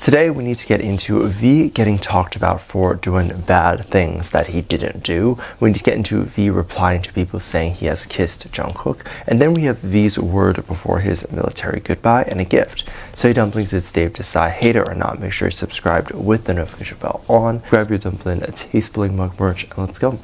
Today we need to get into V getting talked about for doing bad things that he didn't do. We need to get into V replying to people saying he has kissed Jungkook. And then we have V's word before his military goodbye and a gift. So hey Dumplings, it's Dave. Decide hater or not, make sure you're subscribed with the notification bell on. Grab your dumpling, a taste-filling mug merch, and let's go.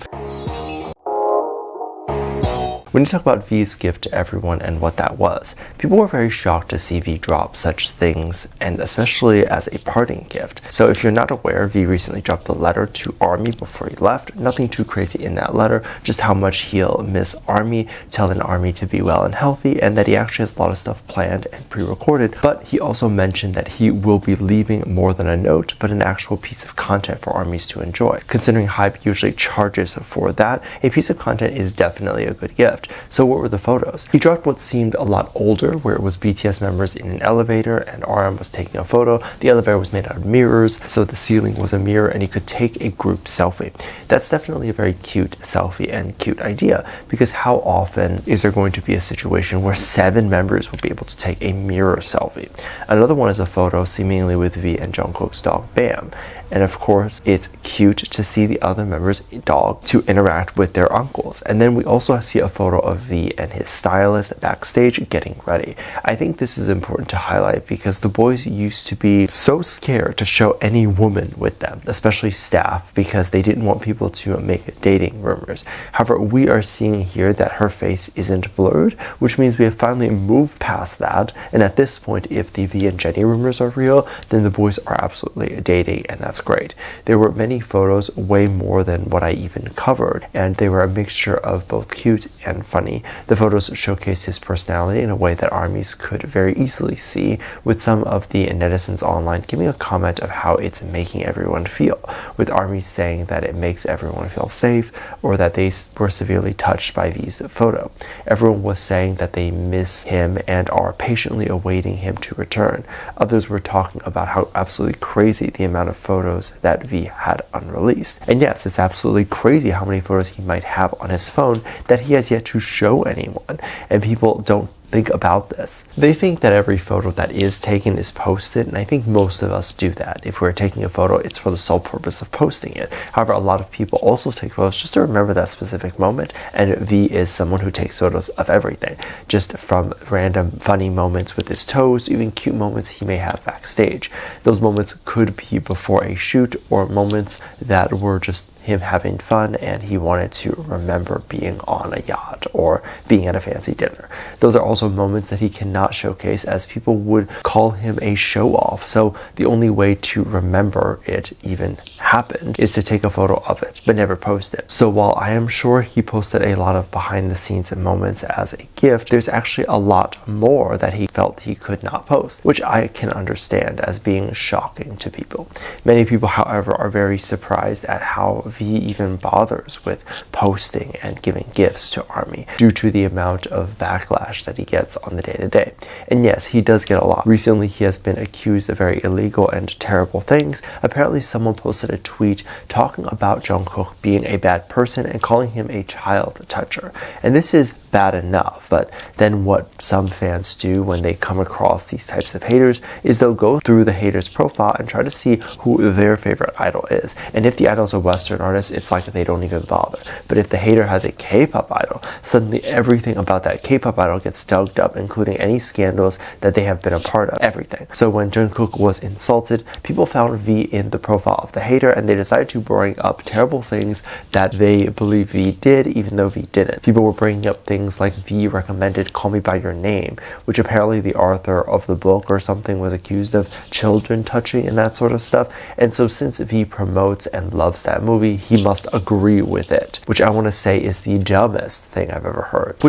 We need to talk about V's gift to everyone and what that was. People were very shocked to see V drop such things, and especially as a parting gift. So if you're not aware, V recently dropped a letter to ARMY before he left. Nothing too crazy in that letter, just how much he'll miss ARMY, telling ARMY to be well and healthy, and that he actually has a lot of stuff planned and pre-recorded. But he also mentioned that he will be leaving more than a note, but an actual piece of content for ARMYs to enjoy. Considering HYBE usually charges for that, a piece of content is definitely a good gift. So what were the photos? He dropped what seemed a lot older, where it was BTS members in an elevator and RM was taking a photo. The elevator was made out of mirrors, so the ceiling was a mirror and you could take a group selfie. That's definitely a very cute selfie and cute idea, because how often is there going to be a situation where 7 members will be able to take a mirror selfie? Another one is a photo seemingly with V and Jungkook's dog Bam. And of course, it's cute to see the other members' dog to interact with their uncles. And then we also see a photo of V and his stylist backstage getting ready. I think this is important to highlight because the boys used to be so scared to show any woman with them, especially staff, because they didn't want people to make dating rumors. However, we are seeing here that her face isn't blurred, which means we have finally moved past that. And at this point, if the V and Jennie rumors are real, then the boys are absolutely dating, and that's great. There were many photos, way more than what I even covered, and they were a mixture of both cute and funny. The photos showcased his personality in a way that ARMYs could very easily see, with some of the netizens online giving a comment of how it's making everyone feel, with ARMYs saying that it makes everyone feel safe, or that they were severely touched by V's photo. Everyone was saying that they miss him and are patiently awaiting him to return. Others were talking about how absolutely crazy the amount of photos that V had unreleased. And yes, it's absolutely crazy how many photos he might have on his phone that he has yet to show anyone, and people don't think about this. They think that every photo that is taken is posted, and I think most of us do that. If we're taking a photo, it's for the sole purpose of posting it. However, a lot of people also take photos just to remember that specific moment, and V is someone who takes photos of everything, just from random funny moments with his toes to even cute moments he may have backstage. Those moments could be before a shoot, or moments that were just him having fun and he wanted to remember being on a yacht or being at a fancy dinner. Those are also moments that he cannot showcase, as people would call him a show-off. So the only way to remember it even happened is to take a photo of it, but never post it. So while I am sure he posted a lot of behind-the-scenes moments as a gift, there's actually a lot more that he felt he could not post, which I can understand as being shocking to people. Many people, however, are very surprised at how V even bothers with posting and giving gifts to ARMY due to the amount of backlash that he gets on the day-to-day. And yes, he does get a lot. Recently, he has been accused of very illegal and terrible things. Apparently, someone posted a tweet talking about Jungkook being a bad person and calling him a child toucher. And this is bad enough, but then what some fans do when they come across these types of haters is they'll go through the hater's profile and try to see who their favorite idol is. And if the idol's a Western artist, it's like they don't even bother. But if the hater has a K-pop idol, suddenly everything about that K-pop idol gets dug up, including any scandals that they have been a part of, everything. So when Jungkook was insulted, people found V in the profile of the hater, and they decided to bring up terrible things that they believe V did, even though V didn't. People were bringing up things like V recommended Call Me By Your Name, which apparently the author of the book or something was accused of children touching and that sort of stuff. And so since V promotes and loves that movie, he must agree with it, which I want to say is the dumbest thing I've ever heard.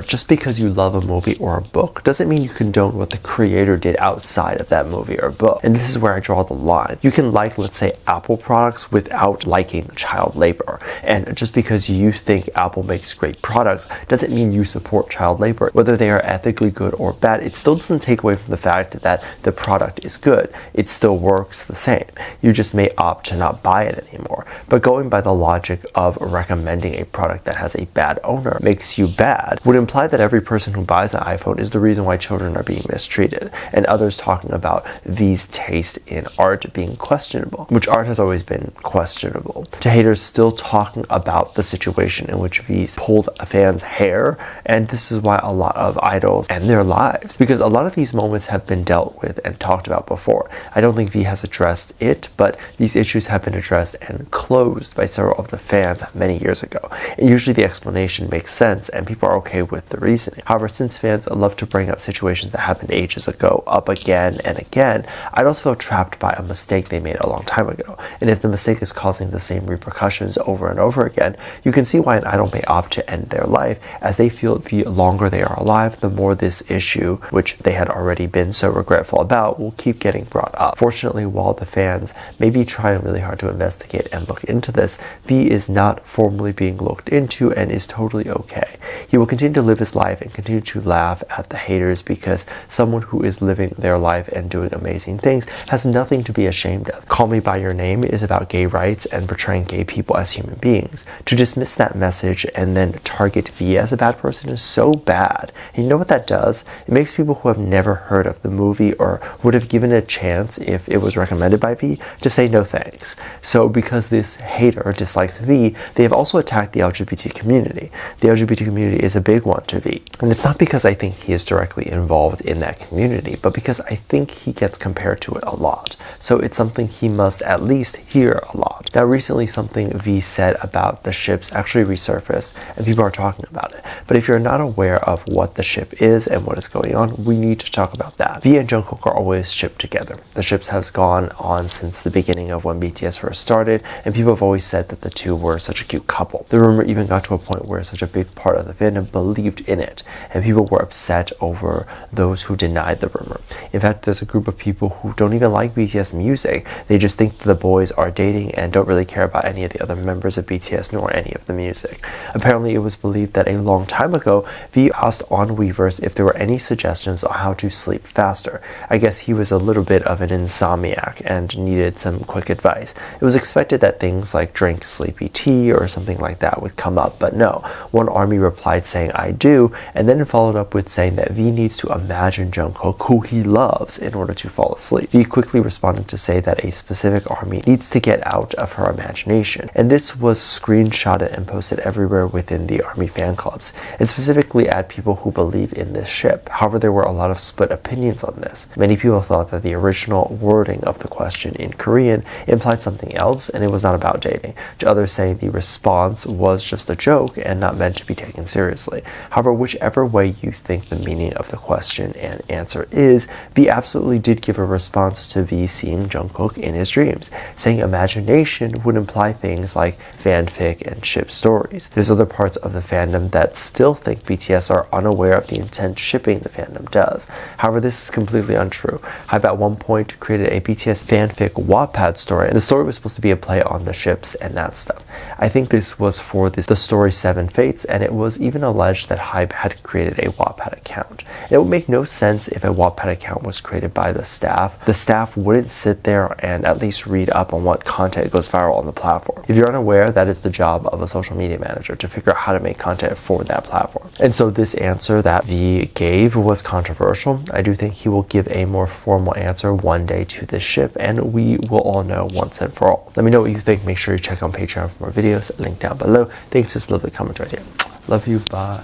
Just because you love a movie or a book doesn't mean you condone what the creator did outside of that movie or book. And this is where I draw the line. You can like, let's say, Apple products without liking child labor. And just because you think Apple makes great products doesn't mean you support child labor. Whether they are ethically good or bad, it still doesn't take away from the fact that the product is good. It still works the same. You just may opt to not buy it anymore. But going by the logic of recommending a product that has a bad owner makes you bad would imply that every person who buys an iPhone is the reason why children are being mistreated, and others talking about V's taste in art being questionable, which art has always been questionable, to haters still talking about the situation in which V pulled a fan's hair. And this is why a lot of idols end their lives, because a lot of these moments have been dealt with and talked about before. I don't think V has addressed it, but these issues have been addressed and closed by several of the fans many years ago. And usually the explanation makes sense and people are okay with the reasoning. However, since fans love to bring up situations that happened ages ago up again and again, I'd also feel trapped by a mistake they made a long time ago. And if the mistake is causing the same repercussions over and over again, you can see why an idol may opt to end their life, as they feel the longer they are alive, the more this issue, which they had already been so regretful about, will keep getting brought up. Fortunately, while the fans may be trying really hard to investigate and look into this, V is not formally being looked into and is totally okay. He will continue to live his life and continue to laugh at the haters, because someone who is living their life and doing amazing things has nothing to be ashamed of. Call Me By Your Name is about gay rights and portraying gay people as human beings. To dismiss that message and then target V as a bad person is so bad. And you know what that does? It makes people who have never heard of the movie or would have given it a chance if it was recommended by V to say no thanks. So because this hater dislikes V, they have also attacked the LGBT community. The LGBT community is a big one to V. And it's not because I think he is directly involved in that community, but because I think he gets compared to it a lot. So it's something he must at least hear a lot. Now recently something V said about the ships actually resurfaced and people are talking about it. But if you're not aware of what the ship is and what is going on, we need to talk about that. V and Jungkook are always shipped together. The ships has gone on since the beginning of when BTS first started, and people have always said that the two were such a cute couple. The rumor even got to a point where such a big part of the fandom believed in it, and people were upset over those who denied the rumor. In fact, there's a group of people who don't even like BTS music. They just think that the boys are dating and don't really care about any of the other members of BTS nor any of the music. Apparently, it was believed that a long time ago, V asked on Weverse if there were any suggestions on how to sleep faster. I guess he was a little bit of an insomniac and needed some quick advice. It was expected that things like drink sleepy tea or something like that would come up, but no. One army replied saying I do, and then followed up with saying that V needs to imagine Jungkook, who he loves, in order to fall asleep. V quickly responded to say that a specific army needs to get out of her imagination, and this was screenshotted and posted everywhere within the army fan clubs, and specifically at people who believe in this ship. However, there were a lot of split opinions on this. Many people thought that the original wording of the question in Korean implied something else and it was not about dating, to others saying the response was just a joke and not meant to be taken seriously. However, whichever way you think the meaning of the question and answer is, V absolutely did give a response to V seeing Jungkook in his dreams, saying imagination would imply things like fanfic and ship stories. There's other parts of the fandom that still think BTS are unaware of the intense shipping the fandom does. However, this is completely untrue. Hype at one point created a BTS fanfic Wattpad story, and the story was supposed to be a play on the ships and that stuff. I think this was for the story Seven Fates, and it was even alleged that Hype had created a Wattpad account. It would make no sense if a Wattpad account was created by the staff. The staff wouldn't sit there and at least read up on what content goes viral on the platform. If you're unaware, that is the job of a social media manager, to figure out how to make content for that platform. And so this answer that V gave was controversial. I do think he will give a more formal answer one day to this ship, and we will all know once and for all. Let me know what you think. Make sure you check out Patreon for more videos. Link down below. Thanks, just love the comment right here. Love you. Bye.